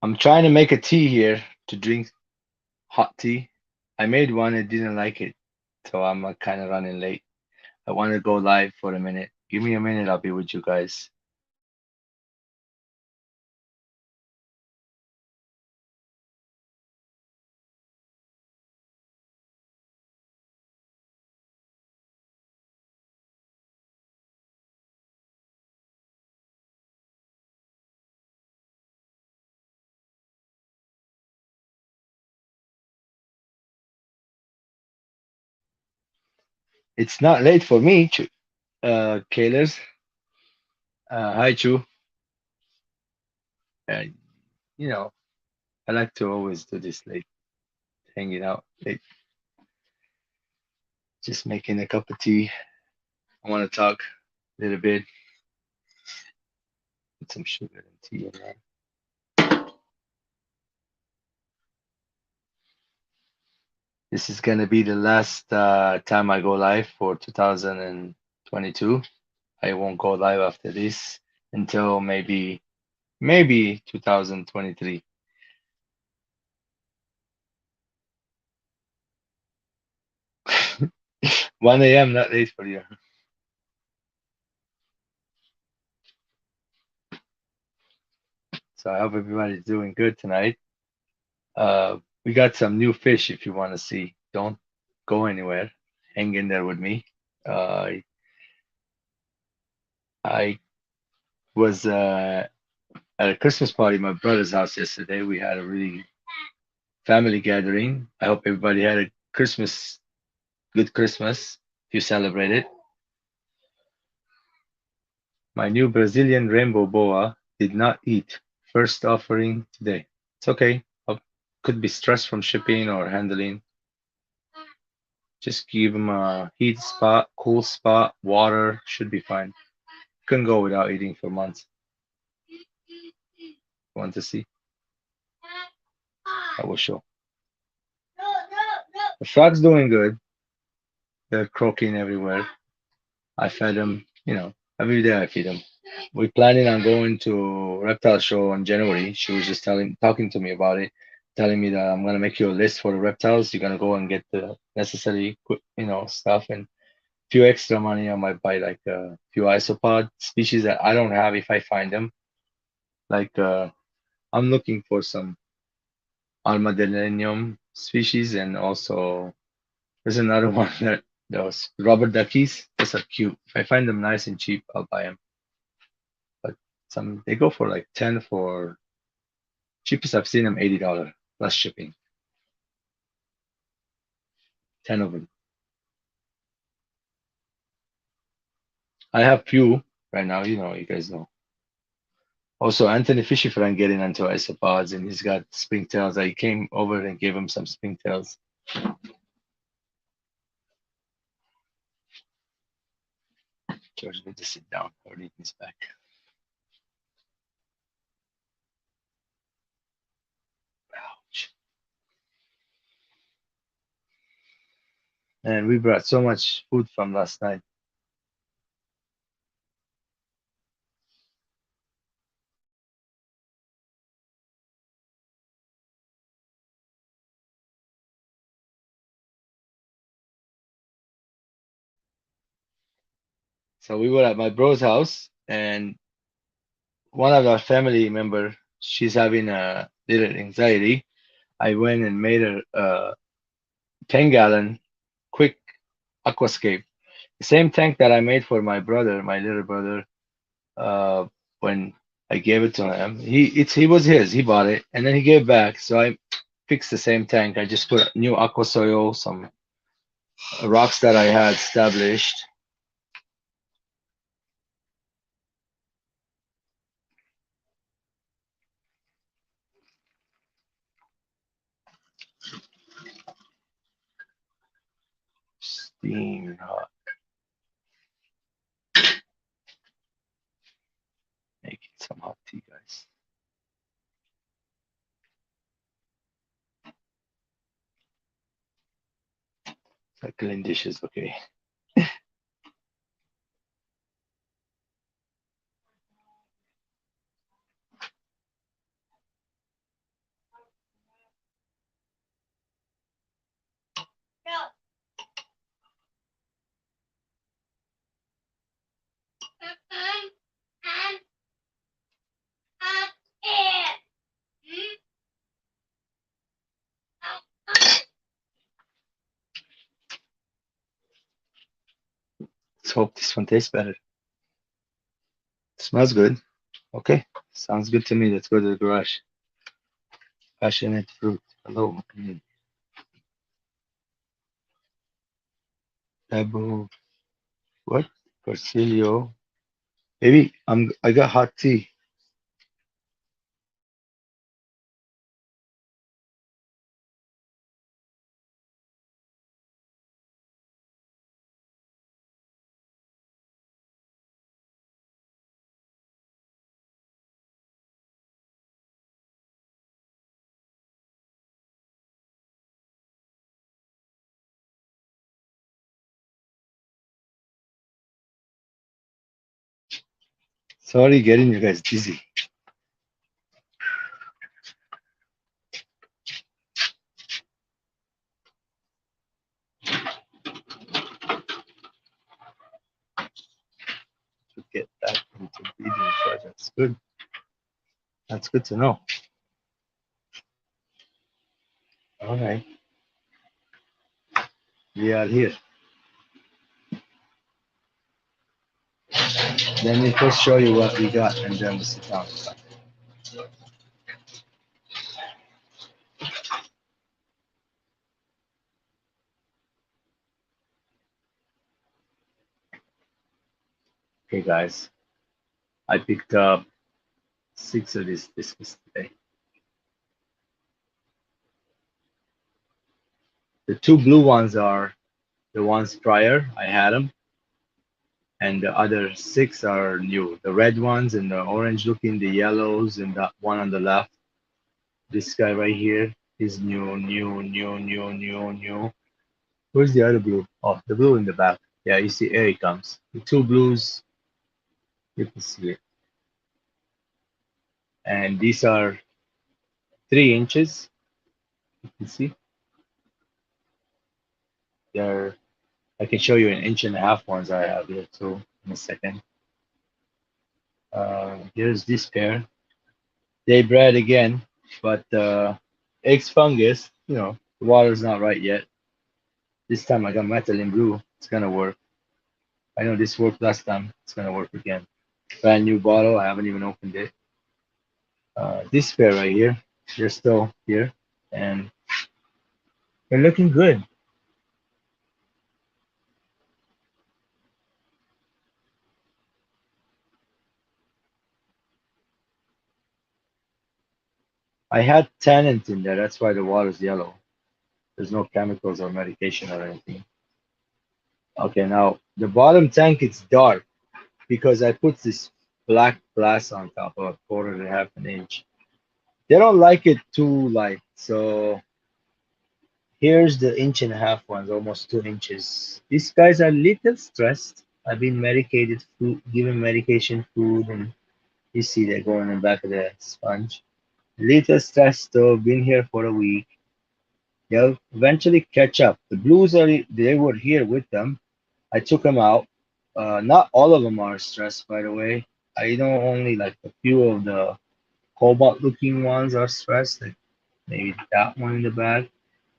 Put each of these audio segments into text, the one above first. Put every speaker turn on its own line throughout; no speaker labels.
I'm trying to make a tea here to drink hot tea. I made one, I didn't like it, so I'm kind of running late. I want to go live for a minute. Give me a minute, I'll be with you guys. It's not late for me, Kaylers. Hi, Chu. Uh, you know, I like to always do this late, hanging out late, just making a cup of tea. I want to talk a little bit, put some sugar and tea in there. This is gonna be the last time I go live for 2022. I won't go live after this until maybe 2023. 1 a.m. not late for you. So I hope everybody's doing good tonight. We got some new fish if you want to see. Don't go anywhere. Hang in there with me. Uh, I was at a Christmas party at my brother's house yesterday. We had a really family gathering. I hope everybody had a good Christmas. If you celebrate it. My new Brazilian rainbow boa did not eat. First offering today. It's okay. Could be stress from shipping or handling. Just give him a heat spot, cool spot, water, should be fine. Couldn't go without eating for months. Want to see? I will show. The frog's doing good. They're croaking everywhere. I fed them, every day I feed them. We're planning on going to reptile show in January. She was just talking to me about it, telling me that I'm gonna make you a list for the reptiles. You're gonna go and get the necessary, stuff and few extra money. I might buy like a few isopod species that I don't have if I find them. Like I'm looking for some Armadillennium species, and also there's another one that those rubber duckies. Those are cute. If I find them nice and cheap, I'll buy them. But some they go for like 10 for cheapest I've seen them $80 plus shipping. 10 of them. I have few right now. You guys know. Also, Anthony Fishy friend getting into isopods, and he's got springtails. I came over and gave him some springtails. George need to sit down. Or need his back. Ouch. And we brought so much food from last night. So we were at my bro's house, and one of our family member, she's having a little anxiety. I went and made her a 10-gallon quick aquascape. The same tank that I made for my brother, my little brother, uh, when I gave it to him. He was his. He bought it, and then he gave back. So I fixed the same tank. I just put new aqua soil, some rocks that I had established. Steam hot, making some hot tea, guys. Like clean dishes, okay. Let's hope this one tastes better. Smells good. Okay, sounds good to me. Let's go to the garage. Passionate fruit. Hello. Pebble. What? Corsilio. Maybe I got hot tea. Sorry, getting you guys dizzy. To get back into breathing projects. Good. That's good to know. All right, we are here. Let me first show you what we got, and then we sit down. Okay, guys, I picked up six of these biscuits today. The two blue ones are the ones prior. I had them, and the other six are new. The red ones and the orange looking, the yellows, and that one on the left. This guy right here is new, new, new, new, new, new. Where's the other blue? Oh, the blue in the back. Yeah, you see, here it comes. The two blues, you can see it. And these are 3 inches. You can see they're. I can show you an inch and a half ones I have here too in a second. Here's this pair. They bred again, but eggs fungus. The water's not right yet. This time I got methylene blue. It's gonna work. I know this worked last time. It's gonna work again. Brand new bottle. I haven't even opened it. This pair right here, they're still here, and they're looking good. I had tannins in there. That's why the water's yellow. There's no chemicals or medication or anything. Okay, now the bottom tank it's dark because I put this black glass on top of a quarter and a half an inch. They don't like it too light, so here's the inch and a half ones, almost 2 inches. These guys are little stressed. I've been medicated food, given medication food, and you see they're going in the back of the sponge. Little stressed though, been here for a week. They'll eventually catch up. The blues are they were here with them. I took them out. Not all of them are stressed, by the way. I know only like a few of the cobalt looking ones are stressed, like maybe that one in the back.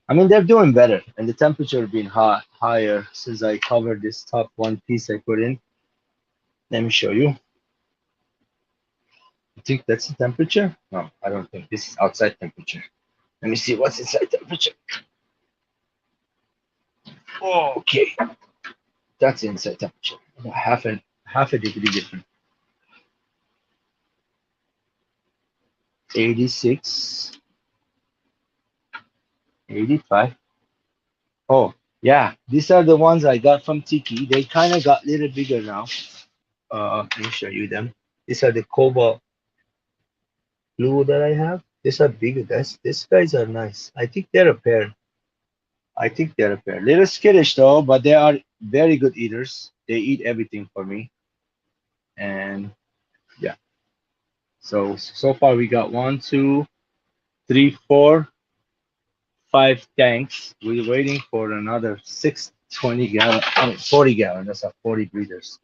I mean, they're doing better, and the temperature being hot higher since I covered this top one piece I put in. Let me show you. You think that's the temperature? No, I don't think. This is outside temperature. Let me see what's inside temperature. Oh, okay, that's inside temperature. Half a degree different. 86, 85. Oh, yeah, these are the ones I got from Tiki. They kind of got a little bigger now. Let me show you them. These are the cobalt blue that I have. These are bigger. These guys are nice. I think they're a pair. I think they're a pair. Little skittish though, but they are very good eaters. They eat everything for me. And yeah. So far we got one, two, three, four, 5 tanks. We're waiting for another six 20-gallon, 40-gallon. That's a 40 breeders.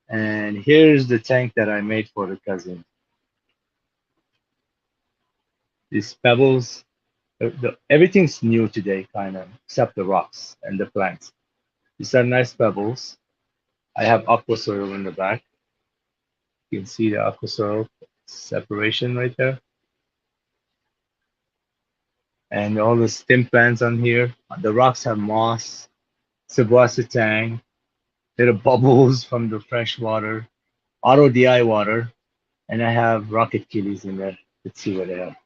And here's the tank that I made for the cousin. These pebbles, everything's new today, kind of, except the rocks and the plants. These are nice pebbles. I have aqua soil in the back. You can see the aqua soil separation right there. And all the stem plants on here. The rocks have moss, tang, little bubbles from the fresh water, auto DI water, and I have rocket kitties in there. Let's see what they have.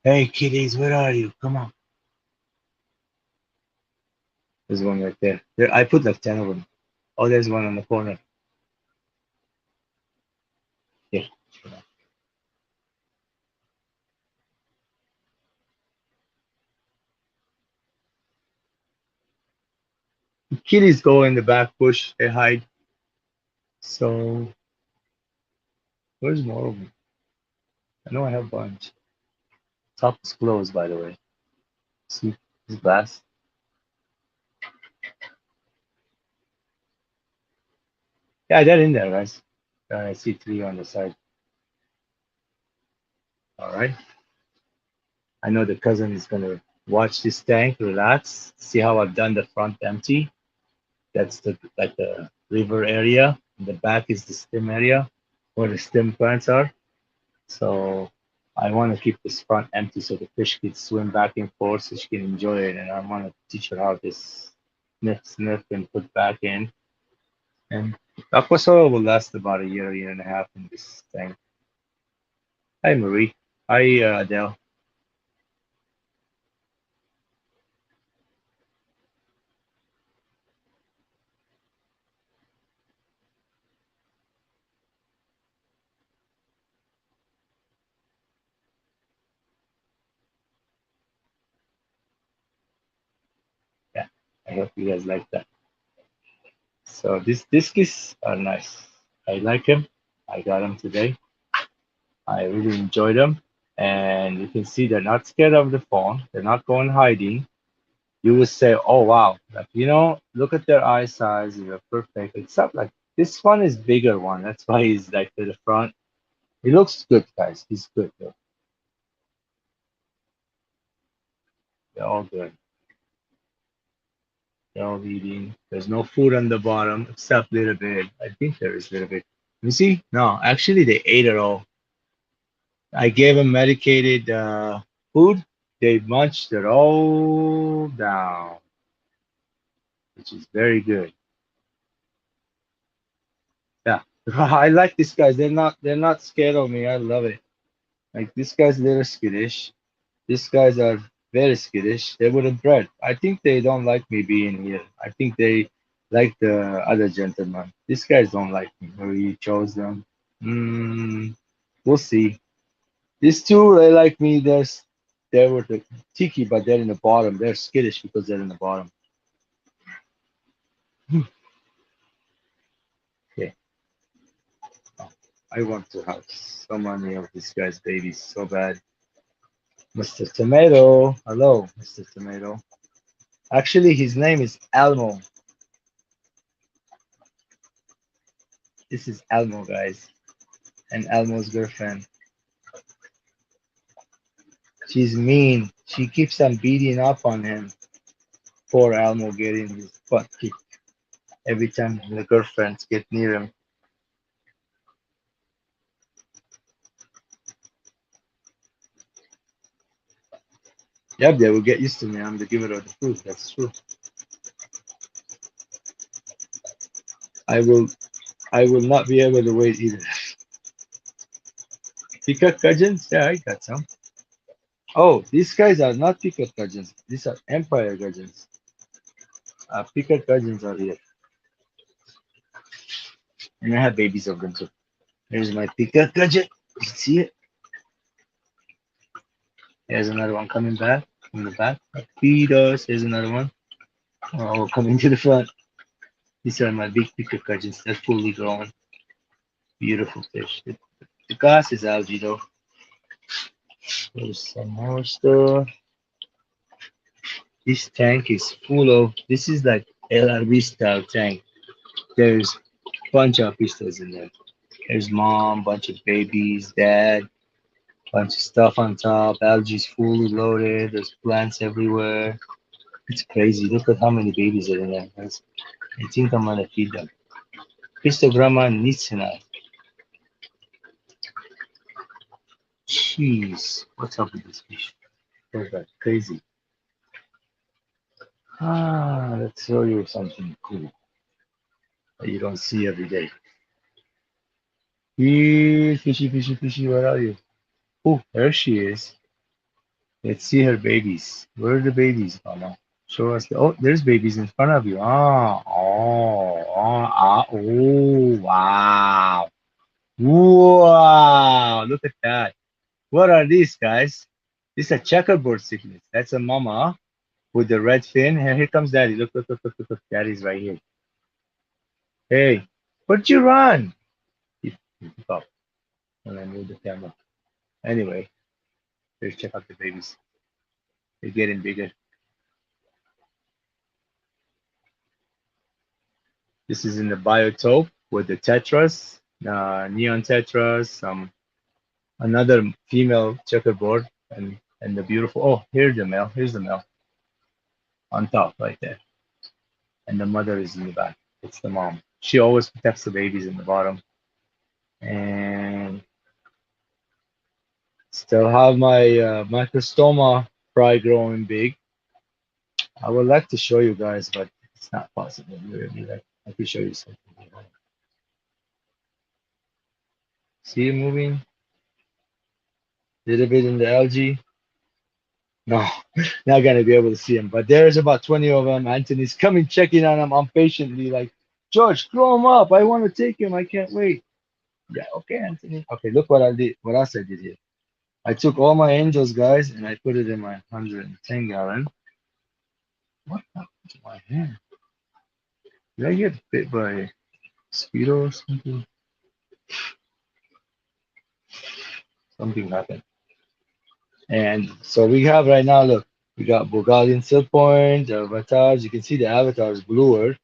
Hey kitties, where are you? Come on. There's one right there. There, I put like 10 of them. Oh, there's one on the corner. Yeah. Kitties go in the back bush. They hide. So where's more of them? I know I have a bunch. Top is closed, by the way. See this glass? Yeah, they're in there, guys. I see three on the side. All right. I know the cousin is gonna watch this tank, relax, see how I've done the front empty. That's the like the river area. The back is the stem area where the stem plants are. So I want to keep this front empty so the fish can swim back and forth so she can enjoy it. And I want to teach her how to sniff and put back in. And aqua soil will last about a year and a half in this tank. Hi Marie. Hi Adele. Yeah, I hope you guys like that. So these discs are nice. I like them. I got them today. I really enjoyed them. And you can see they're not scared of the phone. They're not going hiding. You would say, oh wow, like look at their eye size, they're perfect. Except like this one is bigger one. That's why he's like to the front. He looks good, guys. He's good though. They're all good. They're all eating. There's no food on the bottom except a little bit. I think there is a little bit. You see? No, actually they ate it all. I gave them medicated food. They munched it all down, which is very good. Yeah. I like these guys. They're not scared of me. I love it. Like this guy's a little skittish. These guys are very skittish. They would have bred. I think they don't like me being here. I think they like the other gentleman. These guys don't like me, or he chose them. We'll see. These two, they like me. They were the tiki, but they're in the bottom. They're skittish because they're in the bottom. Okay. I want to have so many of these guys' babies so bad. Mr. Tomato. Hello, Mr. Tomato. Actually, his name is Elmo. This is Elmo, guys, and Elmo's girlfriend. She's mean. She keeps on beating up on him. Poor Elmo getting his butt kicked every time the girlfriends get near him. Yep, they will get used to me. I'm the giver of the food. That's true. I will. I will not be able to wait either. Peacock gudgeons? Yeah, I got some. Oh, these guys are not peacock gudgeons. These are empire gudgeons. Peacock gudgeons are here, and I have babies of them too. Here's my peacock gudgeon. You see it? There's another one coming back from the back. Feed us. Here's another one. Oh, coming to the front. These are my big peacock gudgeons. They're fully grown. Beautiful fish. The glass is algae though. There's some more stuff. This tank is full of. This is like LRB style tank. There's bunch of pistols in there. There's mom, bunch of babies, dad, bunch of stuff on top. Algae's fully loaded. There's plants everywhere. It's crazy. Look at how many babies are in there, guys. I think I'm gonna feed them. Christogramma nitzena. Jeez, what's up with this fish? Those are crazy. Let's show you something cool that you don't see every day. Fishy, fishy, fishy, where are you? Oh, there she is. Let's see her babies. Where are the babies, Mama? Show us. Oh, there's babies in front of you. Oh, wow. Wow, look at that. What are these, guys? This is a checkerboard cichlid. That's a mama with the red fin. Here comes daddy. Look, look, look, look, look, look. Daddy's right here. Hey, where'd you run? He up when I moved the camera. Anyway, let's check out the babies. They're getting bigger. This is in the biotope with the tetras, neon tetras, another female checkerboard, and the beautiful. Oh, here's the male. Here's the male on top right there, and the mother is in the back. It's the mom. She always protects the babies in the bottom, and still have my microstoma fry growing big. I would like to show you guys, but it's not possible. Really, like I could show you something. See it moving a little bit in the algae. No, not gonna be able to see him. But there's about 20 of them. Anthony's coming, checking on them impatiently, like, George, throw him up. I want to take him. I can't wait. Yeah, okay, Anthony. Okay, look what I did. What else I did here. I took all my angels, guys, and I put it in my 110 gallon. What happened to my hand? Did I get bit by a mosquito or something? Something happened. And so we have right now, look, we got Bulgarian Silk Point, avatars. You can see the avatar is bluer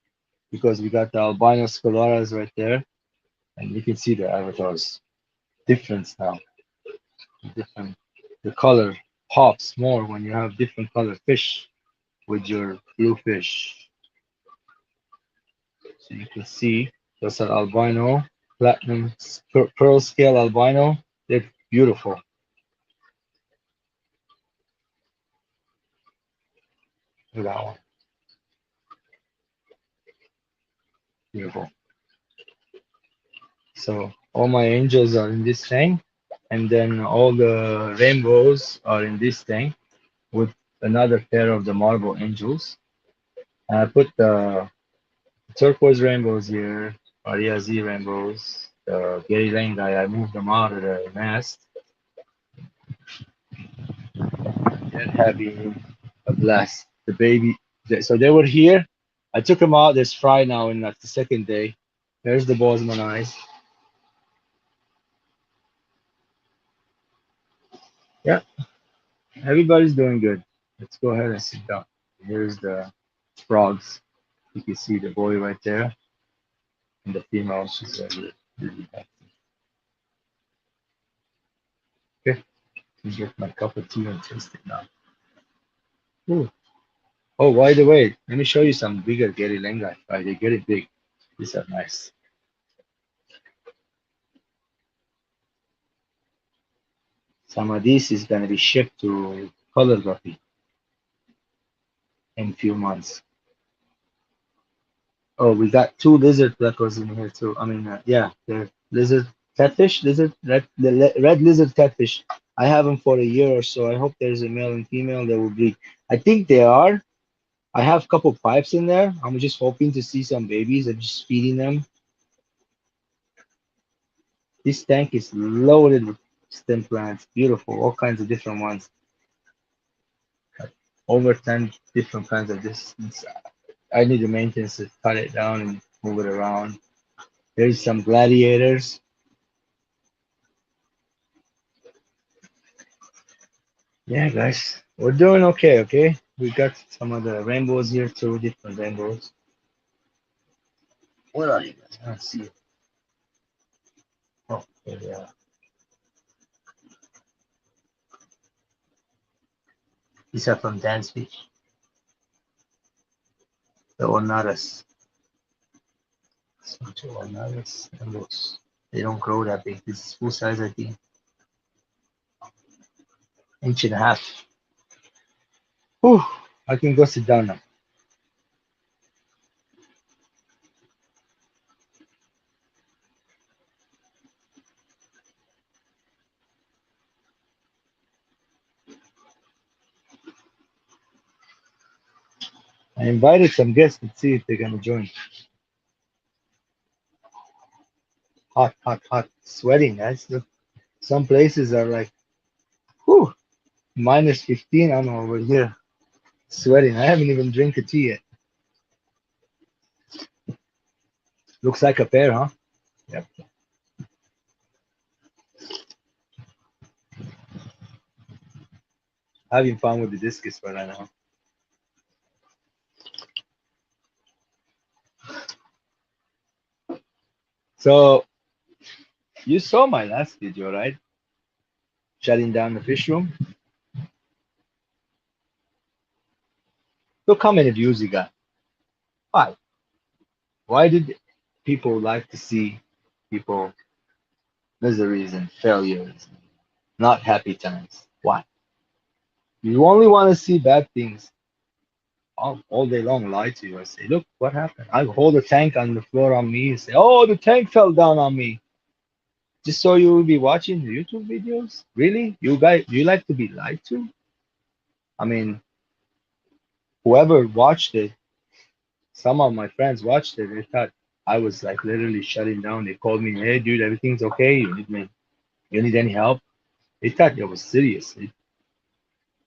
because we got the albino scolaras right there. And you can see the avatar's difference now. Different, the color pops more when you have different color fish with your blue fish. So you can see those are albino, platinum, pearl scale albino. They're beautiful. Look at that one, beautiful. So all my angels are in this tank, and then all the rainbows are in this tank with another pair of the marble angels. And I put the turquoise rainbows here, Maria Z rainbows, the Gary Lane guy, I moved them out of the nest. They're having a blast. The baby, so they were here. I took them out. There's fry now in like the second day. There's the Bosman eyes. Yeah, everybody's doing good. Let's go ahead and sit down. Here's the frogs. You can see the boy right there and the female. She's really happy. Okay, let me get my cup of tea and taste it now. Ooh. Oh, by the way, let me show you some bigger Gary Lenga. Right, they get it big. These are nice. Some of these is gonna be shipped to calligraphy in a few months. Oh, we got two lizard fleckles in here too. I mean, yeah, they're lizard catfish, lizard red lizard catfish. I have them for a year or so. I hope there's a male and female that will breed. I think they are. I have a couple pipes in there. I'm just hoping to see some babies. I'm just feeding them. This tank is loaded with stem plants. Beautiful, all kinds of different ones. Over 10 different kinds of this. I need the maintenance to cut it down and move it around. There's some gladiators. Yeah, guys, we're doing okay, okay? We got some of the rainbows here too, different rainbows. Where are you guys? I don't see it. Oh, there they are. These are from Dance Beach, the Onaras. So two nuggets and those. They don't grow that big. This is full size, I think. Inch and a half. Whew, I can go sit down now. I invited some guests to see if they're gonna join. Hot, hot, hot. Sweating, guys. Look, some places are like, whew, minus 15. I'm over here sweating. I haven't even drank a tea yet. Looks like a pear, huh? Yep. Having fun with the discus right now. So you saw my last video, right? Shutting down the fish room. Look how many views you got. Why? Why did people like to see people miseries and failures, not happy times? Why? You only want to see bad things all day long. Lie to you. I say, look what happened. I hold a tank on the floor on me and say, oh, the tank fell down on me. Just so you will be watching the YouTube videos? Really? You guys, you like to be lied to? I mean, whoever watched it, some of my friends watched it. They thought I was like literally shutting down. They called me, hey, dude, everything's okay. You need any help? They thought it was serious. You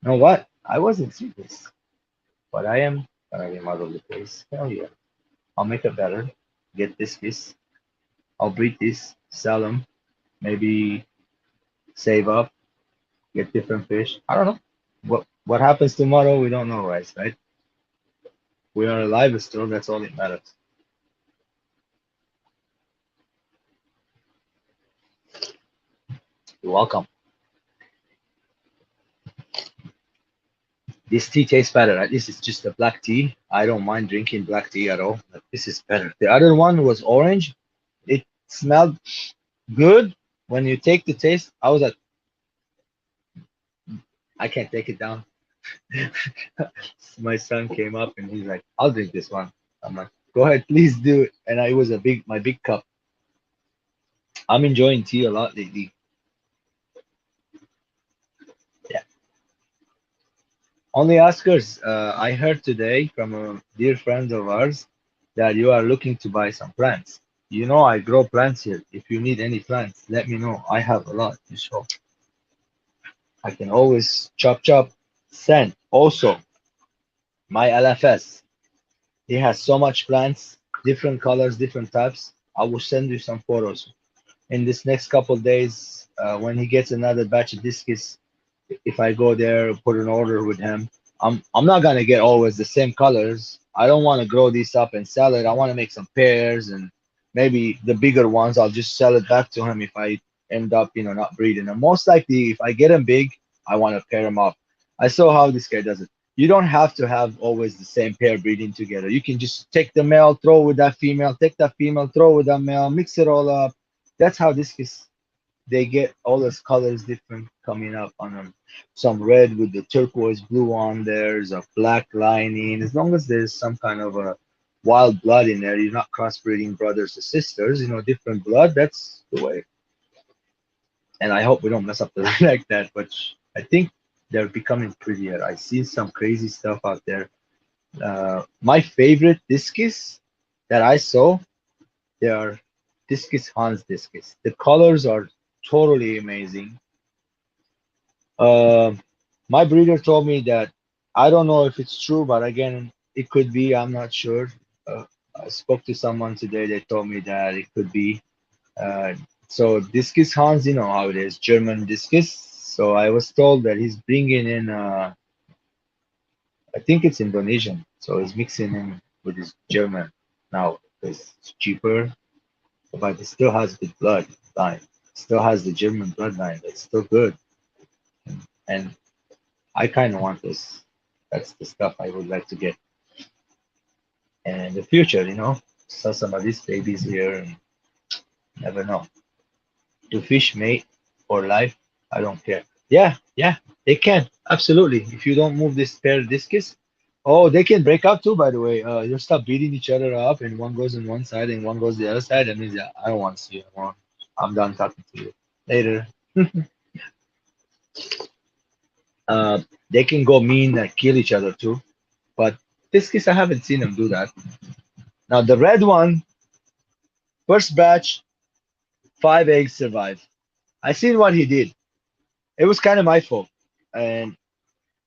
know what? I wasn't serious, but I am gonna remodel the place. Hell yeah. I'll make it better. Get this fish. I'll breed this, sell them, maybe save up, get different fish. I don't know. What happens tomorrow, we don't know, guys, right? We are alive still, that's all that matters. You're welcome. This tea tastes better, right? This is just a black tea. I don't mind drinking black tea at all, but this is better. The other one was orange. It smelled good. When you take the taste, I was like, I can't take it down. My son came up and he's like, I'll drink this one. I'm like, go ahead, please do it. And I was my big cup. I'm enjoying tea a lot lately. Yeah. Only Oscars. I heard today from a dear friend of ours that you are looking to buy some plants. You know, I grow plants here. If you need any plants, let me know. I have a lot to show. I can always chop chop send. Also, my LFS. He has so much plants, different colors, different types. I will send you some photos in this next couple days when he gets another batch of discus. If I go there, put an order with him, I'm not gonna get always the same colors. I don't want to grow these up and sell it. I want to make some pairs and maybe the bigger ones. I'll just sell it back to him if I end up, not breeding them. Most likely, if I get them big, I want to pair them up. I saw how this guy does it. You don't have to have always the same pair breeding together. You can just take the male, throw with that female, take that female, throw with that male, mix it all up. That's how this is. They get all those colors different coming up on them. Some red with the turquoise blue on there. There's a black lining. As long as there's some kind of a wild blood in there, you're not crossbreeding brothers or sisters, different blood. That's the way. And I hope we don't mess up the like that. But I think they're becoming prettier. I see some crazy stuff out there. My favorite discus that I saw, they are discus Hans discus. The colors are totally amazing. Uh, my breeder told me that I don't know if it's true, but again, it could be. I'm not sure. I spoke to someone today. They told me that it could be. Uh, so Discus Hans, you know how it is, German Discus. So I was told that he's bringing in. I think it's Indonesian. So he's mixing in with his German now. It's cheaper, but it still has the blood line. Still has the German bloodline. It's still good. And I kind of want this. That's the stuff I would like to get in the future. Sell some of these babies here and never know. Do fish mate for life? I don't care. Yeah, yeah, they can. Absolutely. If you don't move this pair of discus, oh, they can break up too, by the way. You'll stop beating each other up and one goes on one side and one goes the other side. That means that I don't want to see you anymore. I'm done talking to you. Later. Uh, they can go mean and kill each other too. But discus, I haven't seen them do that. Now, the red one, first batch, 5 eggs survived. I seen what he did. It was kind of my fault. And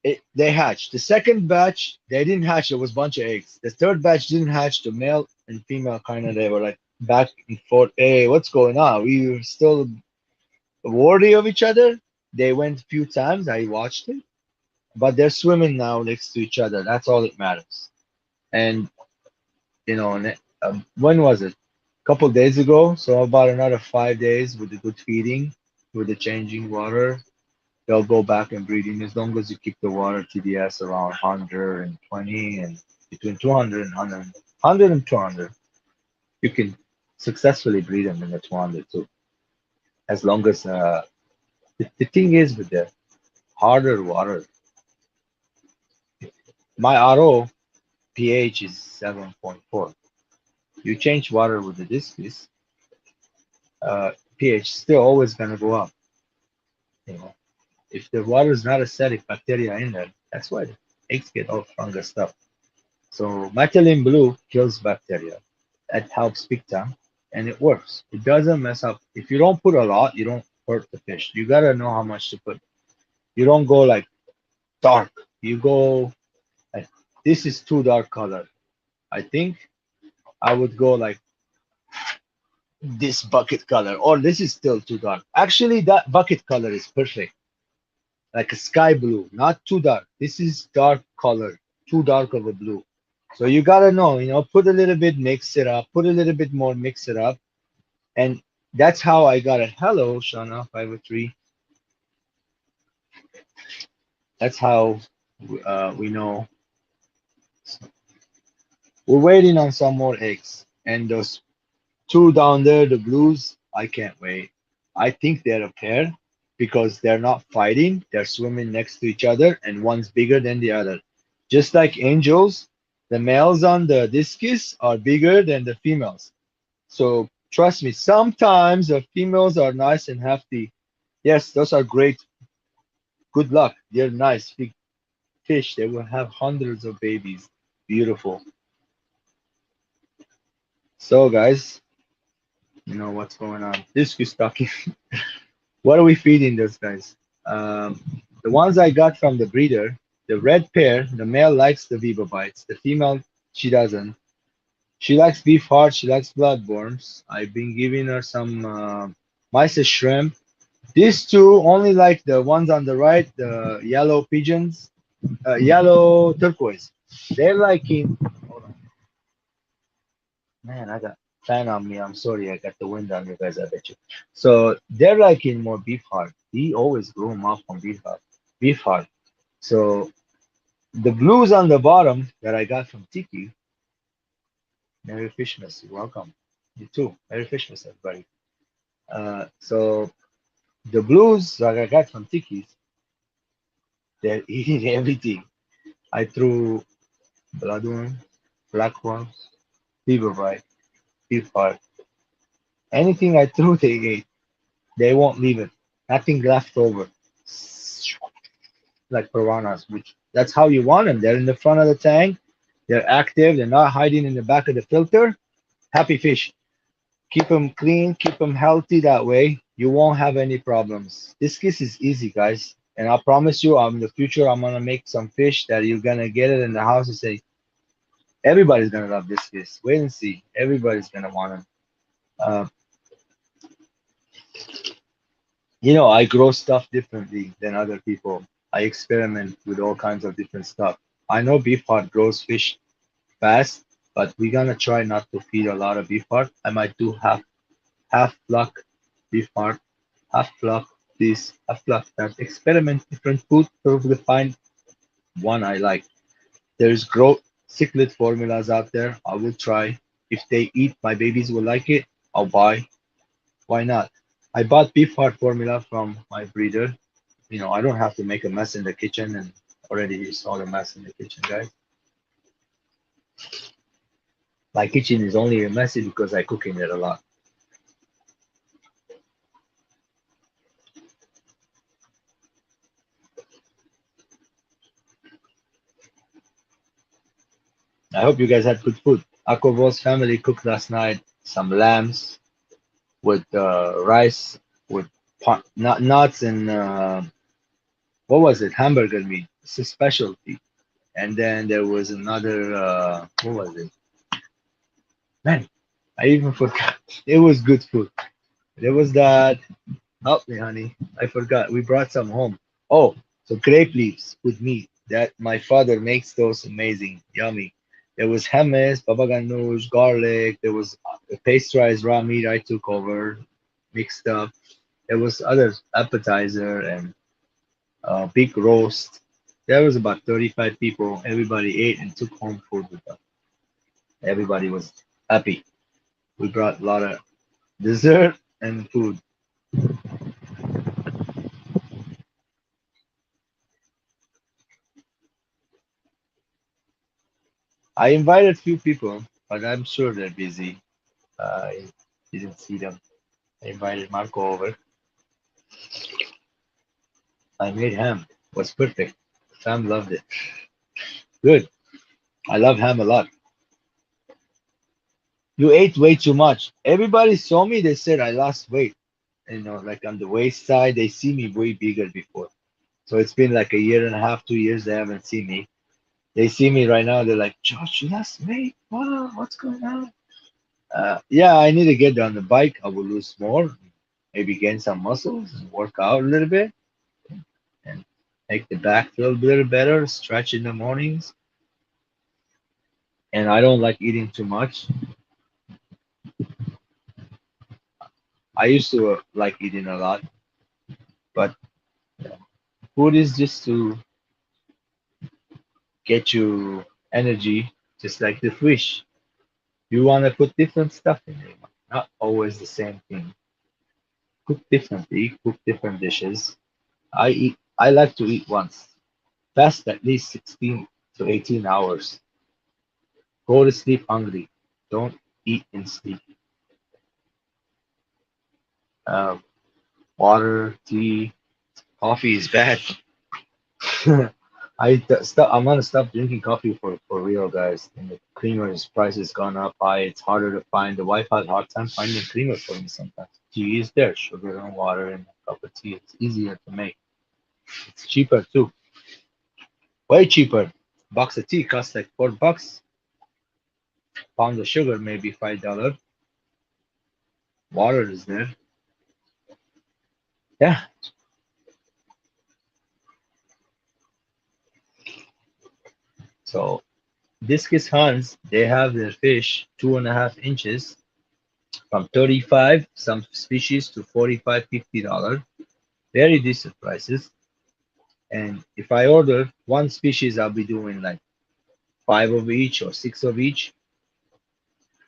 they hatched. The second batch, they didn't hatch. There was a bunch of eggs. The third batch didn't hatch. The male and female kind of they were like back and forth. Hey, what's going on? We were still worthy of each other. They went a few times. I watched it, but they're swimming now next to each other. That's all that matters. And when was it? A couple days ago. So about another 5 days with the good feeding, with the changing water, they'll go back and breeding as long as you keep the water TDS around 120 and between 200 and 100 and 200. You can successfully breed them in the 200 too. As long as the thing is with the harder water, my RO pH is 7.4. You change water with the discus, pH still always gonna go up. You know, if the water is not acidic, bacteria in there, that's why the eggs get all fungus up. So methylene blue kills bacteria. It helps big time, and it works. It doesn't mess up. If you don't put a lot, you don't hurt the fish. You gotta know how much to put. You don't go like dark. You go like this is too dark color. I think I would go like this bucket color, or this is still too dark. Actually, that bucket color is perfect, like a sky blue, not too dark. This is dark color, too dark of a blue. So you gotta know, put a little bit, mix it up, put a little bit more, mix it up. And that's how I got it. Hello, Shauna 503. That's how we know. We're waiting on some more eggs. And those two down there, the blues, I can't wait. I think they're a pair because they're not fighting. They're swimming next to each other, and one's bigger than the other. Just like angels, the males on the discus are bigger than the females. So trust me, sometimes the females are nice and hefty. Yes, those are great. Good luck. They're nice big fish. They will have hundreds of babies. Beautiful. So guys, you know what's going on. This is talking. What are we feeding those guys? The ones I got from the breeder, the red pair, the male likes the Viva bites. The female, she doesn't. She likes beef heart. She likes bloodworms. I've been giving her some mice shrimp. These two only like the ones on the right, the yellow pigeons, yellow turquoise. They're liking. Hold on. Man, I got fan on me. I'm sorry, I got the wind on you guys. I bet you. So they're liking more beef heart. We always grew them up on beef heart. Beef heart. So the blues on the bottom that I got from Tiki. Merry Fishmas, you're welcome. You too. Merry Fishmas, everybody. So the blues that I got from Tiki, they're eating everything. I threw bloodworm, blackworms, fever bite, beef heart. Anything I threw, they ate. They won't leave it. Nothing left over. Like piranhas, which that's how you want them. They're in the front of the tank. They're active. They're not hiding in the back of the filter. Happy fish. Keep them clean. Keep them healthy. That way, you won't have any problems. This kiss is easy, guys. And I promise you, in the future, I'm gonna make some fish that you're gonna get it in the house and say, everybody's gonna love this kiss. Wait and see. Everybody's gonna want them. Uh, I grow stuff differently than other people. I experiment with all kinds of different stuff. I know beef heart grows fish fast, but we're gonna try not to feed a lot of beef heart. I might do half flock beef heart, half flock this, half flock that. Experiment different food to find one I like. There's growth cichlid formulas out there. I will try. If they eat, my babies will like it. I'll buy. Why not? I bought beef heart formula from my breeder. I don't have to make a mess in the kitchen, and already you saw the mess in the kitchen, guys. My kitchen is only messy because I cook in it a lot. I hope you guys had good food. Aquavo's family cooked last night some lambs with rice, with nuts and what was it? Hamburger meat. It's a specialty. And then there was another, what was it? Man, I even forgot. It was good food. There was that. Help me, honey. I forgot. We brought some home. Oh, so grape leaves with meat. That my father makes those amazing, yummy. There was hummus, baba ganoush, garlic. There was pasteurized raw meat I took over, mixed up. There was other appetizer and big roast. There was about 35 people. Everybody ate and took home food with them. Everybody was happy. We brought a lot of dessert and food. I invited few people, but I'm sure they're busy. I didn't see them. I invited Marco over. I made ham. It was perfect. Sam loved it. Good. I love ham a lot. You ate way too much. Everybody saw me. They said I lost weight. Like on the waist side, they see me way bigger before. So it's been like a year and a half, 2 years they haven't seen me. They see me right now. They're like, Josh, you lost weight. Wow, what's going on? Yeah, I need to get on the bike. I will lose more, maybe gain some muscles, work out a little bit, and make the back feel a little better. Stretch in the mornings. And I don't like eating too much. I used to like eating a lot, but food is just to get you energy, just like the fish. You want to put different stuff in it, not always the same thing. Cook differently, cook different dishes. I like to eat once. Fast at least 16 to 18 hours. Go to sleep hungry. Don't eat and sleep. Um, Water, tea, coffee is bad. I'm gonna stop drinking coffee for real, guys. And the creamer's price has gone up high. It's harder to find. The wife had a hard time finding creamer for me sometimes. Tea is there, sugar and water and a cup of tea. It's easier to make. It's cheaper too, way cheaper. Box of tea costs like $4. Pound of sugar maybe $5. Water is there. Yeah. So Discus Hans, they have their fish 2.5 inches from 35 some species to 45, $50. Very decent prices. And if I order one species, I'll be doing like five of each or six of each.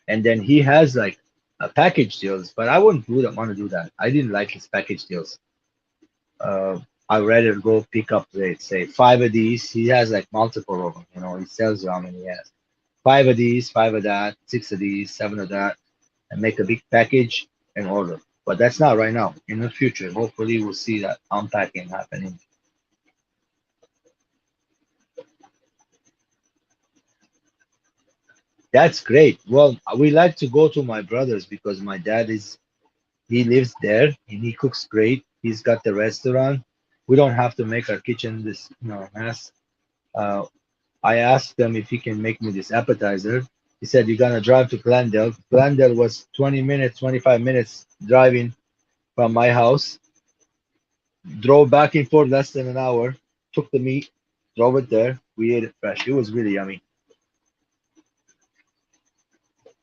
And then he has like a package deals, but I wouldn't want to do that. I didn't like his package deals. I'd rather go pick up, say, five of these. He has like multiple of them. He sells you how many he has. Five of these, five of that, six of these, seven of that, and make a big package and order. But that's not right now. In the future, hopefully, we'll see that unpacking happening. That's great. Well, we like to go to my brother's because my dad he lives there and he cooks great. He's got the restaurant. We don't have to make our kitchen this mess. Uh, I asked him if he can make me this appetizer. He said you're gonna drive to Glendale. Glendale was 20 minutes, 25 minutes driving from my house. Drove back and forth less than an hour. Took the meat, drove it there. We ate it fresh. It was really yummy.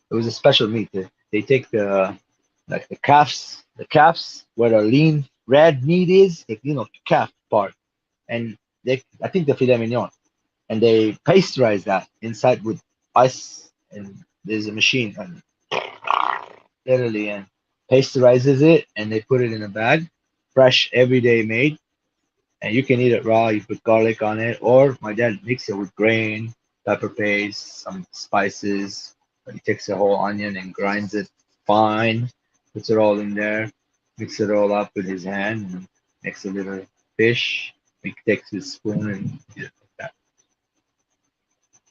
It was a special meat. They take like the calves where the lean red meat is, like, calf part, and I think the filet mignon, and they pasteurize that inside with ice and There's a machine, literally, and pasteurizes it, and they put it in a bag, fresh, everyday made, and you can eat it raw. You put garlic on it, or my dad mix it with grain, pepper paste, some spices. He takes a whole onion and grinds it fine, puts it all in there, mix it all up with his hand, and makes a little fish. He takes his spoon and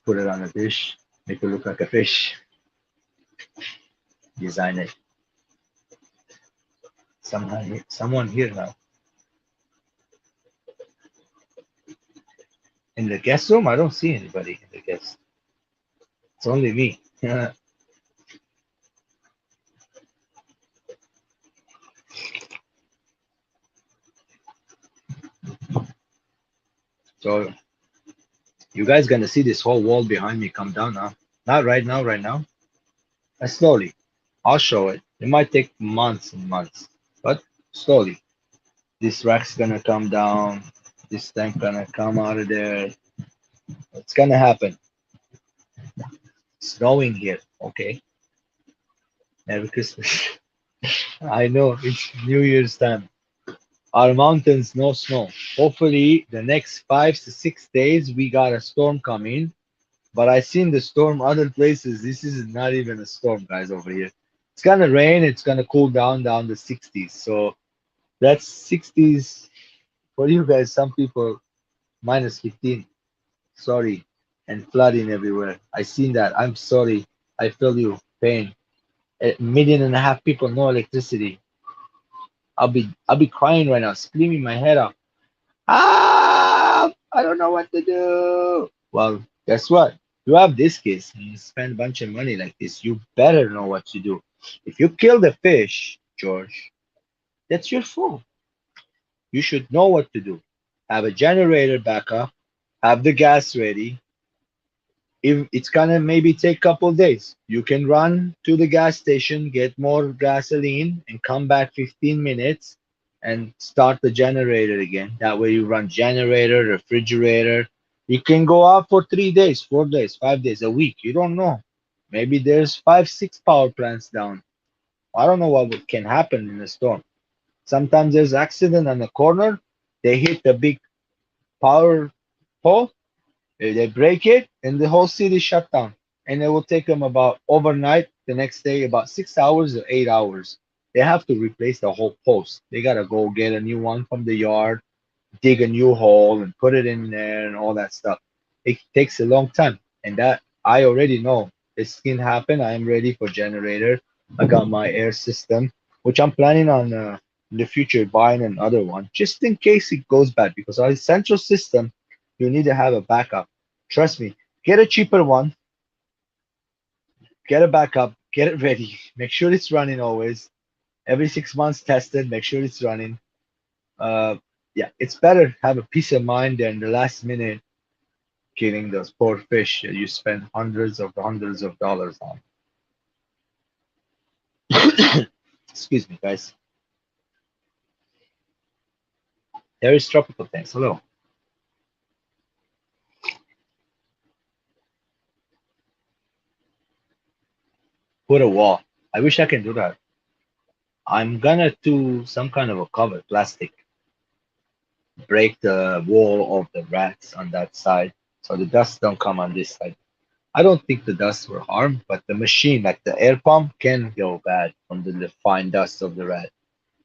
put it on a dish, make it look like a fish, design it. Someone here now in the guest room. I don't see anybody in the guest. It's only me. So you guys gonna see this whole wall behind me come down now. Not right now, right now. Slowly. I'll show it. It might take months and months, but slowly. This rack's gonna come down. This tank gonna come out of there. It's gonna happen. Snowing here. Okay. Merry Christmas. I know it's New Year's time. Our mountains, no snow. Hopefully, the next 5 to 6 days, we got a storm coming. But I seen the storm other places. This is not even a storm, guys, over here. It's gonna rain. It's gonna cool down to 60s. So that's 60s for you guys. Some people minus 15. Sorry, and flooding everywhere. I seen that. I'm sorry. I feel you pain. 1.5 million people, no electricity. I'll be crying right now, screaming my head off. Ah, I don't know what to do. Well, guess what? You have this case and you spend a bunch of money like this. You better know what to do. If you kill the fish, George, that's your fault. You should know what to do. Have a generator backup, have the gas ready, if it's gonna maybe take a couple days, you can run to the gas station, get more gasoline, and come back 15 minutes and start the generator again. That way you run generator, refrigerator. You can go out for 3 days, 4 days, 5 days, a week. You don't know. Maybe there's five, six power plants down. I don't know what can happen in a storm. Sometimes there's accident on the corner. They hit the big power pole, they break it, and the whole city shut down. And it will take them about overnight, the next day, about 6 hours or 8 hours. They have to replace the whole post. They gotta go get a new one from the yard, dig a new hole, and put it in there, and all that stuff. It takes a long time, and that I already know. This can happen. I am ready for generator. I got my air system, which I'm planning on in the future buying another one, just in case it goes bad. Because our central system, you need to have a backup. Trust me, get a cheaper one, get a backup, get it ready. Make sure it's running always. Every 6 months, test it. Make sure it's running. Uh, yeah, it's better have a peace of mind than the last minute killing those poor fish that you spend hundreds of dollars on. Excuse me, guys. There is tropical tanks. Hello. Put a wall. I wish I can do that. I'm gonna do some kind of a cover, plastic, break the wall of the rats on that side so the dust don't come on this side. I don't think the dust will harm, but the machine, like the air pump, can go bad from the fine dust of the rat.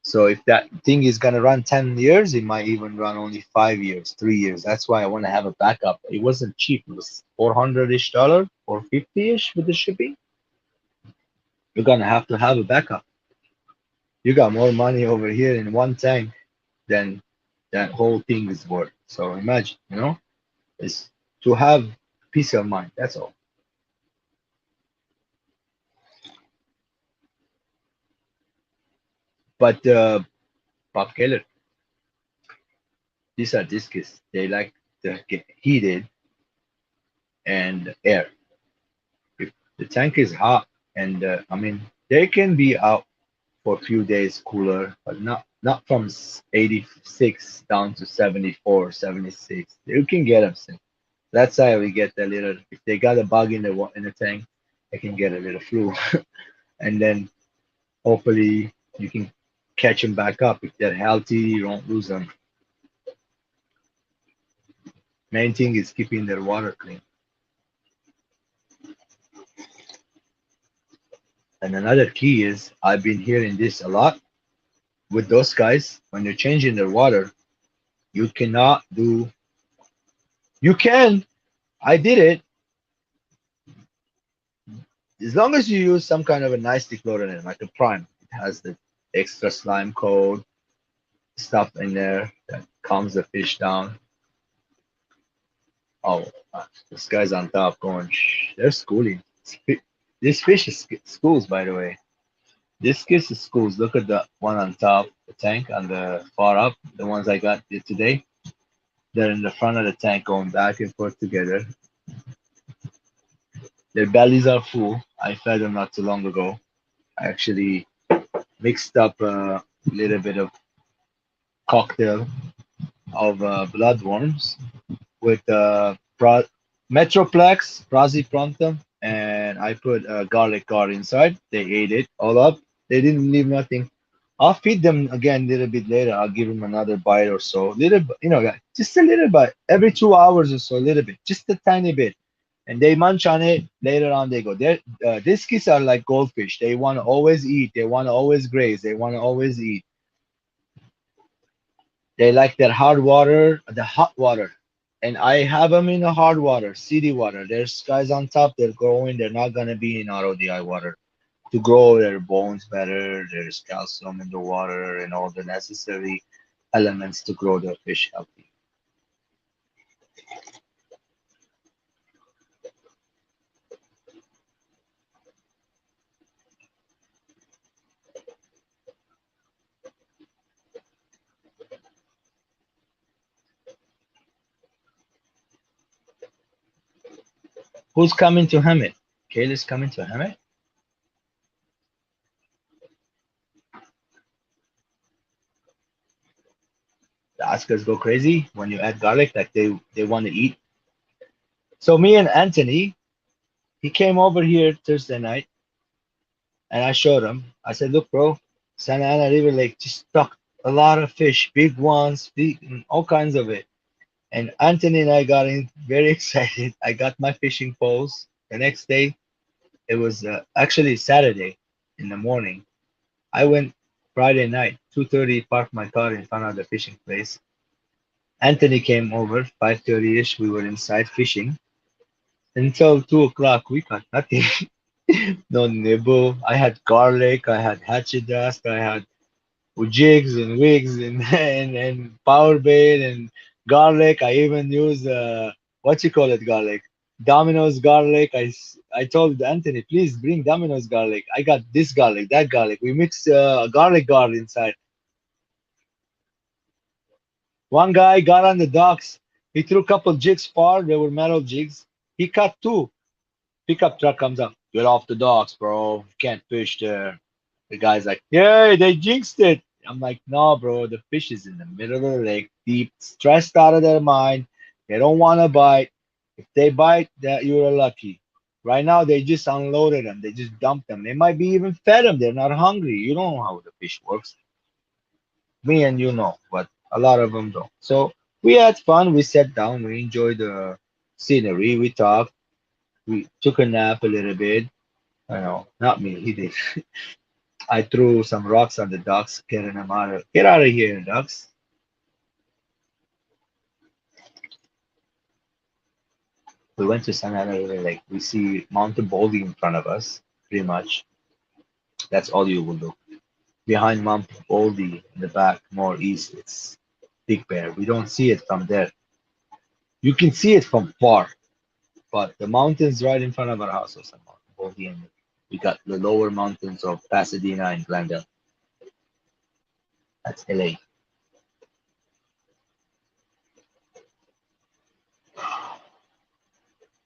So if that thing is gonna run 10 years, it might even run only 5 years, 3 years. That's why I want to have a backup. It wasn't cheap. It was 400-ish dollar or 50-ish with the shipping. You're gonna have to have a backup. You got more money over here in one tank than that whole thing is worth. So imagine, it's to have peace of mind. That's all. But Bob Keller, these are discs. They like to get heated and air. If the tank is hot, and I mean they can be out for a few days cooler, but not from 86 down to 74, 76. You can get them sick. That's how we get the little. If they got a bug in the tank, they can get a little flu, and then hopefully you can catch them back up. If they're healthy, you don't lose them. Main thing is keeping their water clean. And another key is I've been hearing this a lot with those guys when they're changing their water. You cannot do. You can. I did it as long as you use some kind of a nice dechlorant, like a prime. It has the extra slime coat stuff in there that calms the fish down. Oh, this guy's on top going. Shh, they're schooling. This fish is schools, by the way. This fish is schools. Look at the one on top, the tank on the far up. The ones I got today. They're in the front of the tank going back and forth together. Their bellies are full. I fed them not too long ago. I actually mixed up a little bit of cocktail of bloodworms with Metroplex, Praziquantum, and I put garlic guard inside. They ate it all up. They didn't leave nothing. I'll feed them again a little bit later. I'll give them another bite or so. Little, like, just a little bit. Every 2 hours or so, a little bit, just a tiny bit. And they munch on it. Later on, they go. These kids are like goldfish. They want to always eat. They want to always graze. They want to always eat. They like their hard water, the hot water. And I have them in the hard water, city water. There's guys on top, they're growing. They're not going to be in RODI water to grow their bones better. There's calcium in the water and all the necessary elements to grow the fish healthy. Who's coming to Hemet? Kayla's coming to Hemet? The Oscars go crazy when you add garlic, like they want to eat. So me and Anthony, he came over here Thursday night and I showed him. I said, "Look, bro, Santa Ana River Lake just stuck a lot of fish, big ones, big, all kinds of it." And Anthony and I got in very excited. I got my fishing poles. The next day, it was actually Saturday in the morning. I went Friday night, 2:30, parked my car in front of the fishing place. Anthony came over, 5:30 ish. We were inside fishing until 2 o'clock. We caught nothing. No nibble. I had garlic. I had hatchet dust. I had with jigs and wigs and, and power bait and garlic. I even use what you call it garlic, Domino's garlic. I told Anthony, please bring Domino's garlic. I got this garlic, that garlic. We mixed garlic guard inside. One guy got on the docks. He threw a couple jigs far. They were metal jigs. He caught two. Pickup truck comes up. Get off the docks, bro. You can't fish there. The guy's like, yeah, they jinxed it. I'm like, no, bro. The fish is in the middle of the lake, deep, stressed out of their mind. They don't want to bite. If they bite, that you're lucky. Right now, they just unloaded them. They just dumped them. They might be even fed them. They're not hungry. You don't know how the fish works. Me and you know, but a lot of them don't. So we had fun. We sat down. We enjoyed the scenery. We talked. We took a nap a little bit. I know, not me. He did. I threw some rocks on the ducks, getting them out of get out of here, ducks. We went to Santa Ana River Lake. We see Mountain Baldy in front of us, pretty much. That's all you will do. Behind Mount Baldy in the back, more east, it's Big Bear. We don't see it from there. You can see it from far, but the mountains right in front of our house are some Mountain Baldy, and we got the lower mountains of Pasadena and Glendale. That's LA.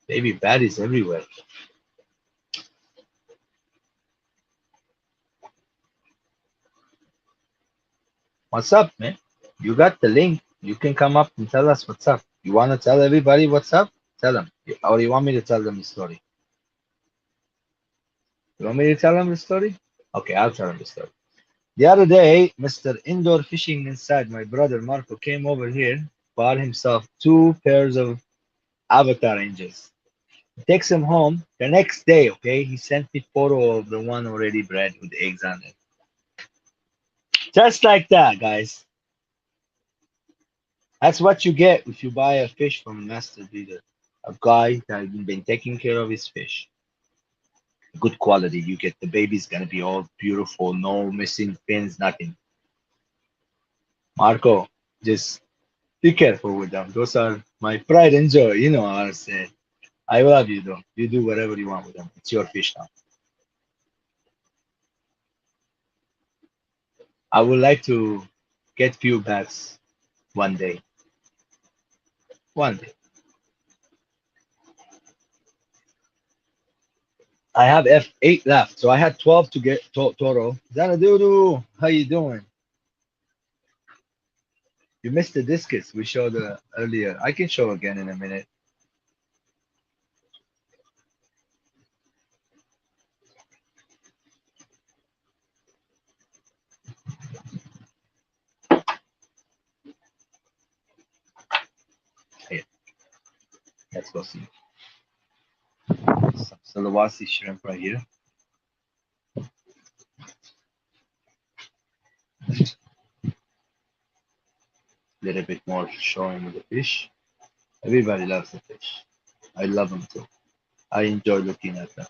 Baby baddies everywhere. What's up, man? You got the link. You can come up and tell us what's up. You want to tell everybody what's up? Tell them. Or you want me to tell them the story? You want me to tell him the story? Okay, I'll tell him the story. The other day, Mr. Indoor Fishing Inside, my brother Marco, came over here, bought himself two pairs of Avatar Angels. He takes them home the next day, okay? He sent me photo of the one already bred with eggs on it. Just like that, guys. That's what you get if you buy a fish from a master breeder. A guy that has been taking care of his fish. Good quality. You get the baby's gonna be all beautiful, no missing fins, nothing. Marco, just be careful with them. Those are my pride and joy. You know how I say. I love you though. You do whatever you want with them. It's your fish now. I would like to get few bags one day. One day. I have F8 left, so I had 12 to get total. Xanadudu, how you doing? You missed the discus we showed earlier. I can show again in a minute. Here, let's go see. Some Sulawesi shrimp right here. A little bit more showing of the fish. Everybody loves the fish. I love them too. I enjoy looking at them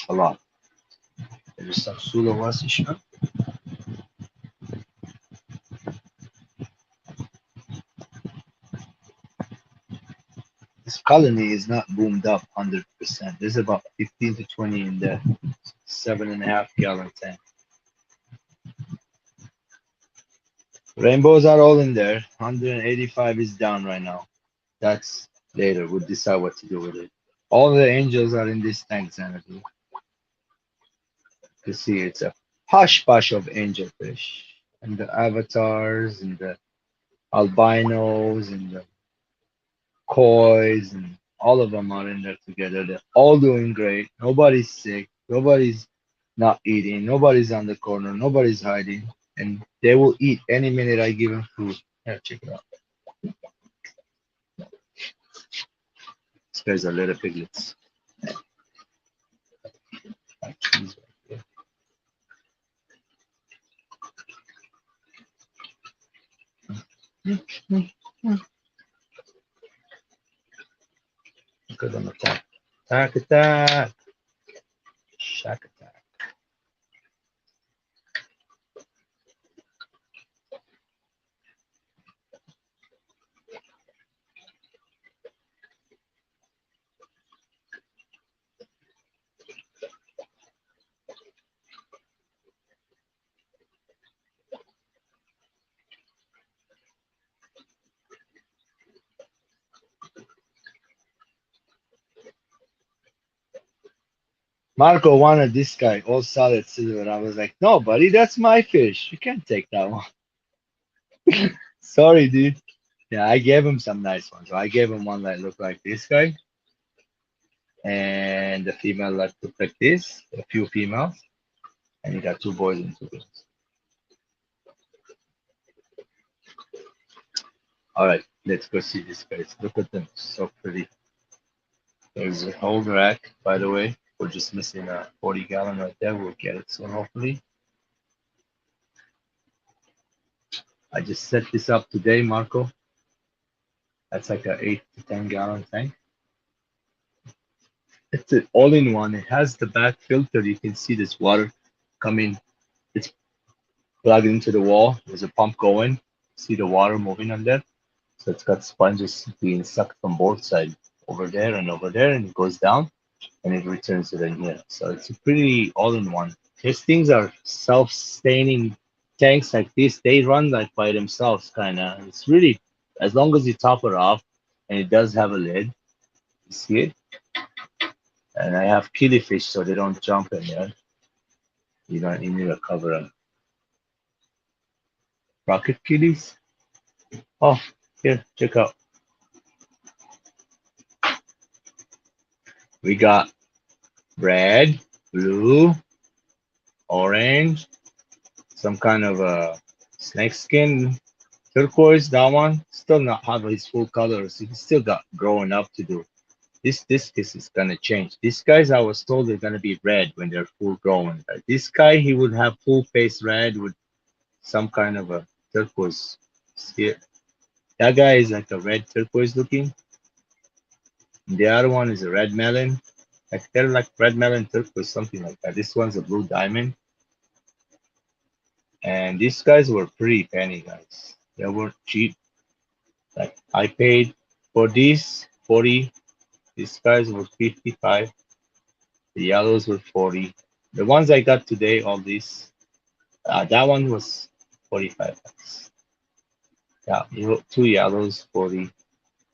a lot. There's some Sulawesi shrimp. This colony is not boomed up 100%. There's about 15 to 20 in the 7.5 gallon tank. Rainbows are all in there. 185 is down right now. That's later. We'll decide what to do with it. All the angels are in this tank, Xanadu. You see, it's a hush push of angelfish. And the avatars and the albinos and the kois and all of them are in there together. They're all doing great. Nobody's sick. Nobody's not eating. Nobody's on the corner. Nobody's hiding. And they will eat any minute I give them food. Yeah, check it out. These guys are little piglets. Look at them attack. Attack, attack. Shack attack. Marco wanted this guy, all solid silver. I was like, no, buddy, that's my fish. You can't take that one. Sorry, dude. Yeah, I gave him some nice ones. So I gave him one that looked like this guy, and the female that looked like this, a few females, and he got two boys and two girls. All right, let's go see these guys. Look at them, so pretty. There's a whole rack, by the way. We're just missing a 40 gallon right there. We'll get it soon, hopefully. I just set this up today, Marco. That's like a 8 to 10 gallon tank. It's an all-in-one. It has the back filter. You can see this water coming. It's plugged into the wall. There's a pump going. See the water moving on there. So it's got sponges being sucked from both sides, over there and over there, and it goes down and it returns it in here. So it's a pretty all-in-one. These things are self-sustaining tanks like this. They run like by themselves, kind of. It's really, as long as you top it off, and it does have a lid. You see it? And I have killifish so they don't jump in there. You need to cover them. Rocket killies. Oh, here, check out. We got red. blue, orange, some kind of a snake skin, turquoise. That one still not have his full colors. He still got growing up to do. This discus is gonna change. These guys, I was told, they're gonna be red when they're full grown. This guy, he would have full face red with some kind of a turquoise. See it? That guy is like a red turquoise looking. The other one is a red melon. Like they're like red melon turquoise, something like that. This one's a blue diamond. And these guys were pretty penny, guys. They were cheap. Like I paid for these 40. These guys were 55. The yellows were 40. The ones I got today, all these, that one was 45 bucks. Yeah, two yellows, 40,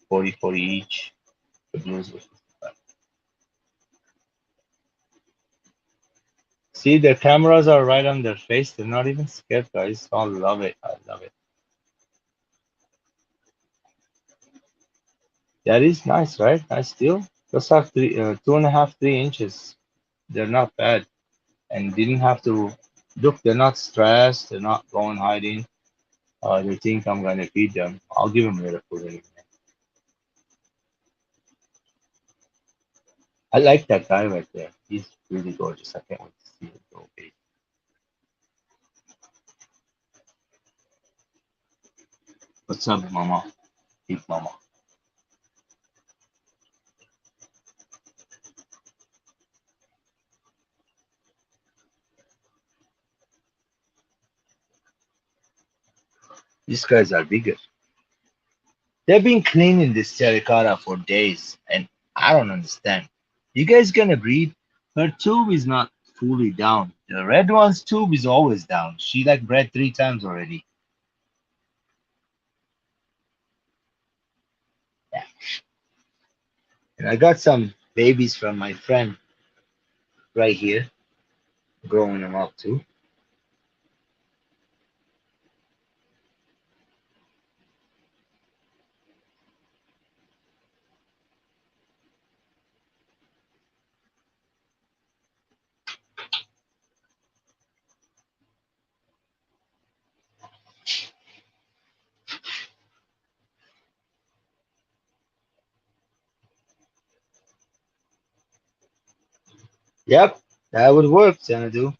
40, 40 each. The blues were 55. See, the cameras are right on their face. They're not even scared, guys. I love it. I love it. That is nice, right? Nice deal. Those are 2.5, 3 inches. They're not bad, and didn't have to look. They're not stressed. They're not going hiding. They think I'm gonna feed them. I'll give them a little food anyway. I like that guy right there. He's really gorgeous. I can't wait to see him go big. What's up, Mama? Big Mama. These guys are bigger. They've been cleaning this terracotta for days, and I don't understand. You guys gonna breed? Her tube is not fully down. The red one's tube is always down. She like bred 3 times already. Yeah. And I got some babies from my friend right here, growing them up too. Yep, that would work, Xanadu.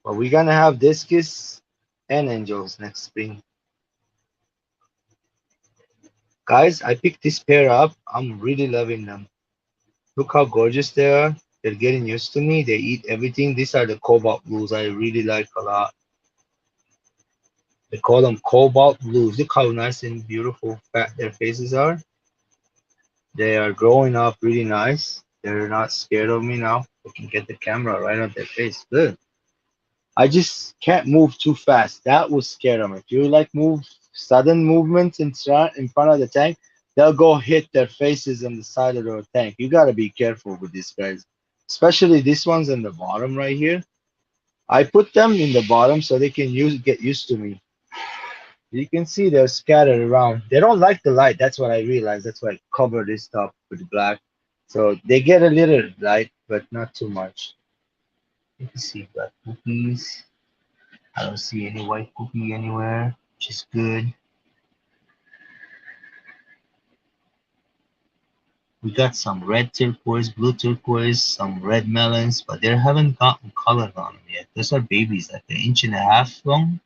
But we're gonna have discus and angels next spring. Guys, I picked this pair up. I'm really loving them. Look how gorgeous they are. They're getting used to me. They eat everything. These are the cobalt blues I really like a lot. They call them cobalt blues. Look how nice and beautiful fat their faces are. They are growing up really nice. They're not scared of me now. I can get the camera right on their face. Good. I just can't move too fast. That will scare them. If you like move sudden movements in front of the tank, they'll go hit their faces on the side of the tank. You gotta be careful with these guys, especially these ones in the bottom right here. I put them in the bottom so they can get used to me. You can see they're scattered around. They don't like the light. That's what I realized. That's why I cover this stuff with black. So they get a little light, but not too much. You can see black cookies. I don't see any white cookie anywhere, which is good. We got some red turquoise, blue turquoise, some red melons, but they haven't gotten color on them yet. Those are babies, like an inch and a half long.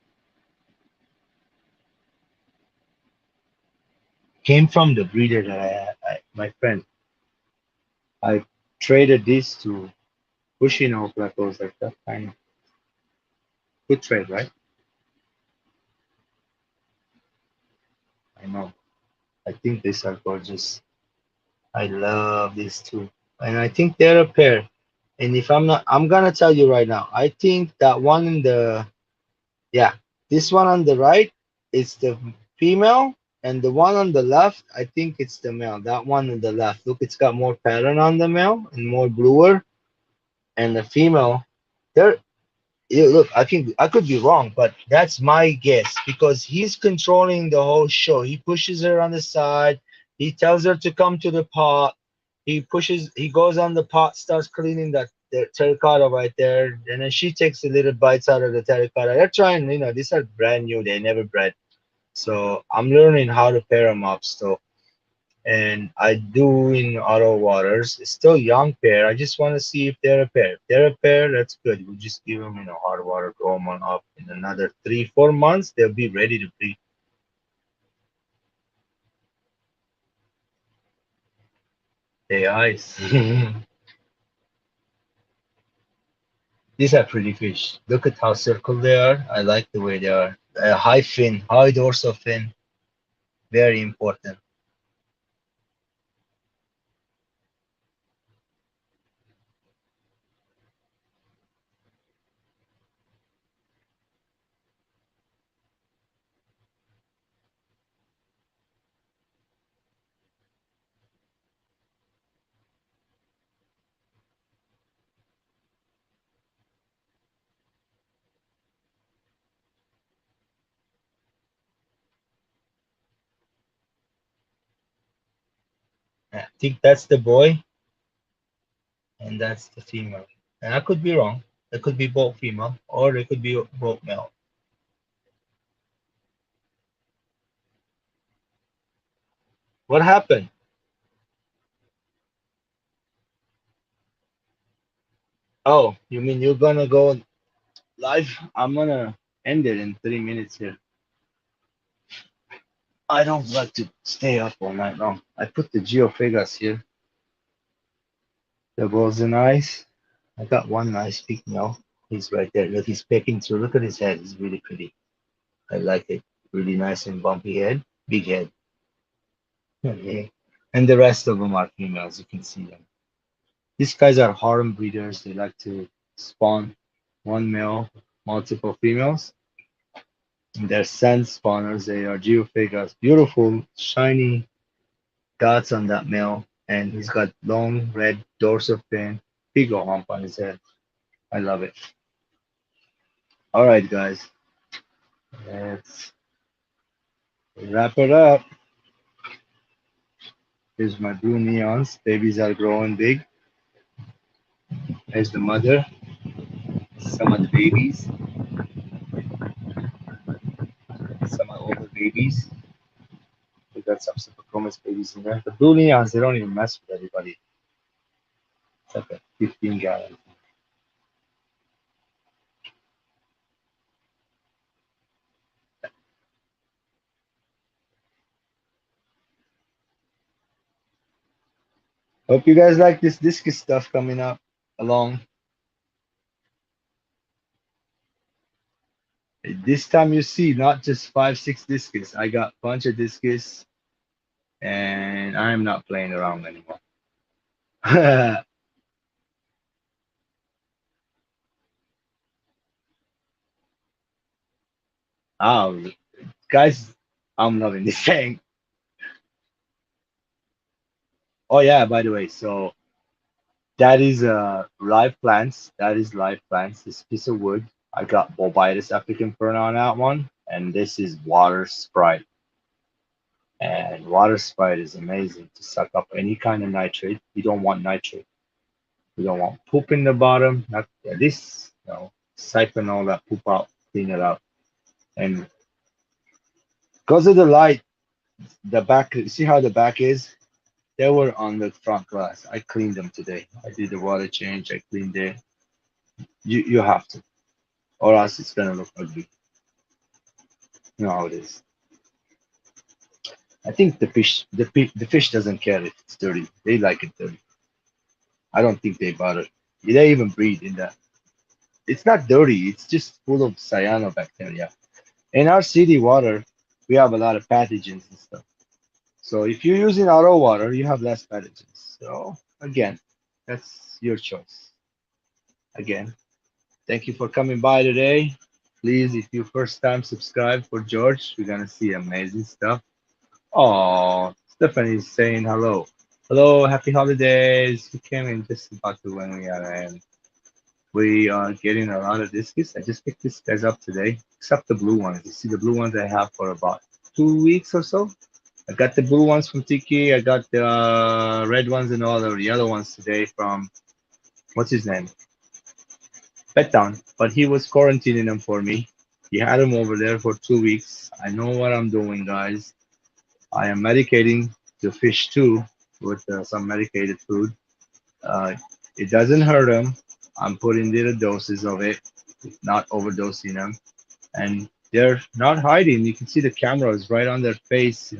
Came from the breeder that my friend. I traded these to Bushnell Plateaus, like that kind of good trade, right? I know. I think these are gorgeous. I love these two. And I think they're a pair. And if I'm not, I'm gonna tell you right now. I think that one in the, yeah, this one on the right is the female, and the one on the left, I think it's the male. That one on the left, look, it's got more pattern on the male and more bluer, and the female, there. Look, I could be wrong, but that's my guess because he's controlling the whole show. He pushes her on the side. He tells her to come to the pot. He goes on the pot, starts cleaning the terracotta right there, and then she takes the little bites out of the terracotta. They're trying, these are brand new, they never bred. So I'm learning how to pair them up still. And I do in auto waters. It's still young pair. I just want to see if they're a pair. If they're a pair, that's good. We'll just give them, hard water, grow them on up. In another 3, 4 months, they'll be ready to breed. They eyes. These are pretty fish. Look at how circled they are. I like the way they are. High fin, high dorsal fin, very important. I think that's the boy and that's the female. And I could be wrong. It could be both female or it could be both male. What happened? Oh, you mean you're gonna go live? I'm gonna end it in 3 minutes here. I don't like to stay up all night long. I put the geophagus here. The balls are nice. I got one nice big male. He's right there. Look, he's pecking through. Look at his head. He's really pretty. I like it. Really nice and bumpy head. Big head. Okay. And the rest of them are females. You can see them. These guys are harem breeders. They like to spawn one male, multiple females. And they're sand spawners. They are geophagus. Beautiful, shiny dots on that male. And he's got long red dorsal fin, big ol' hump on his head. I love it. All right, guys. Let's wrap it up. Here's my blue neons. Babies are growing big. There's the mother. Some of the babies. Some of older babies. We got some Supercomas babies in there. The blue neons, they don't even mess with everybody. It's like a 15 gallon. Hope you guys like this discus stuff coming up along. This time you see not just 5, 6 discus. I got a bunch of discus and I'm not playing around anymore. Oh, guys, I'm loving this thing. Oh yeah, by the way, so that is live plants. That is live plants. This piece of wood. I got Bobitis African fern on that one, and this is water sprite. And water sprite is amazing to suck up any kind of nitrate. You don't want nitrate. You don't want poop in the bottom. Not this. No, siphon all that poop out, clean it out. And because of the light, the back. See how the back is? They were on the front glass. I cleaned them today. I did the water change. I cleaned it. You have to, or else it's gonna look ugly. You know how it is. I think the fish doesn't care if it's dirty. They like it dirty. I don't think they bother. They even breed in that. It's not dirty. It's just full of cyanobacteria. In our city water, we have a lot of pathogens and stuff. So if you're using RO water, you have less pathogens. So again, that's your choice. Again, thank you for coming by today. Please, if you first time subscribe for George, we're gonna see amazing stuff. Oh, Stephanie's saying hello. Hello, happy holidays. We came in just about to when we are in. We are getting a lot of biscuits. I just picked these guys up today, except the blue ones. You see the blue ones I have for about 2 weeks or so. I got the blue ones from Tiki. I got the red ones and all the yellow ones today from what's his name? Pet Town. But he was quarantining them for me. He had them over there for 2 weeks. I know what I'm doing, guys. I am medicating the fish too with some medicated food. Uh, it doesn't hurt them. I'm putting little doses of it, not overdosing them. And they're not hiding. You can see the camera is right on their face,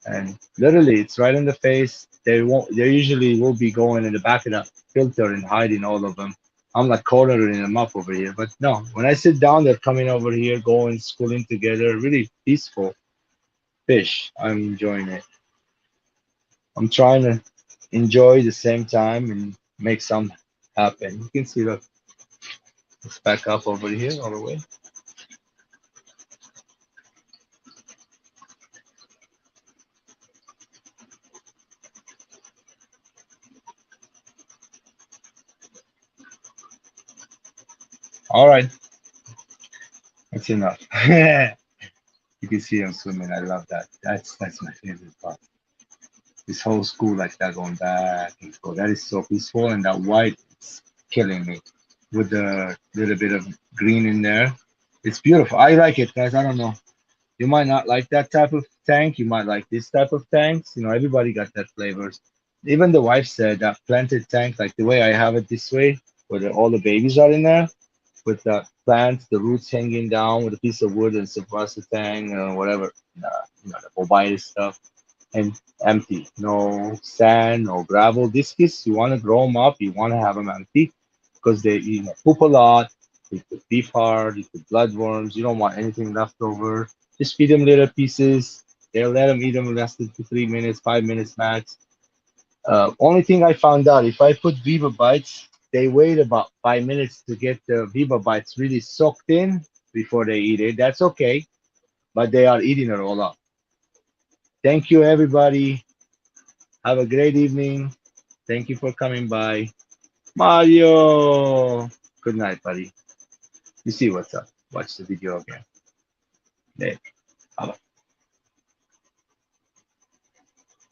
and literally it's right in the face. They usually will be going in the back of the filter and hiding all of them. I'm like cornering them up over here, but no, when I sit down, they're coming over here, going, schooling together, really peaceful fish. I'm enjoying it. I'm trying to enjoy the same time and make some happen. You can see the it's back up over here all the way. All right, that's enough. You can see them swimming. I love that. That's my favorite part. This whole school like that going back and forth. That is so peaceful, and that white is killing me with the little bit of green in there. It's beautiful. I like it, guys. I don't know. You might not like that type of tank. You might like this type of tanks. Everybody got their flavors. Even the wife said that planted tank, like the way I have it this way, where all the babies are in there, with the plants, the roots hanging down with a piece of wood and some tang or whatever, the bobite stuff, and empty. No sand, no gravel. Discus, you want to grow them up, you want to have them empty because they poop a lot. They could beef hard, you could bloodworms. You don't want anything left over. Just feed them little pieces. They'll let them eat them less than 2, 3 minutes, 5 minutes max. Only thing I found out, if I put Viva Bites, they wait about 5 minutes to get the Viva Bites really soaked in before they eat it. That's okay, but they are eating it all up. Thank you, everybody. Have a great evening. Thank you for coming by. Mario! Good night, buddy. You see what's up. Watch the video again. There.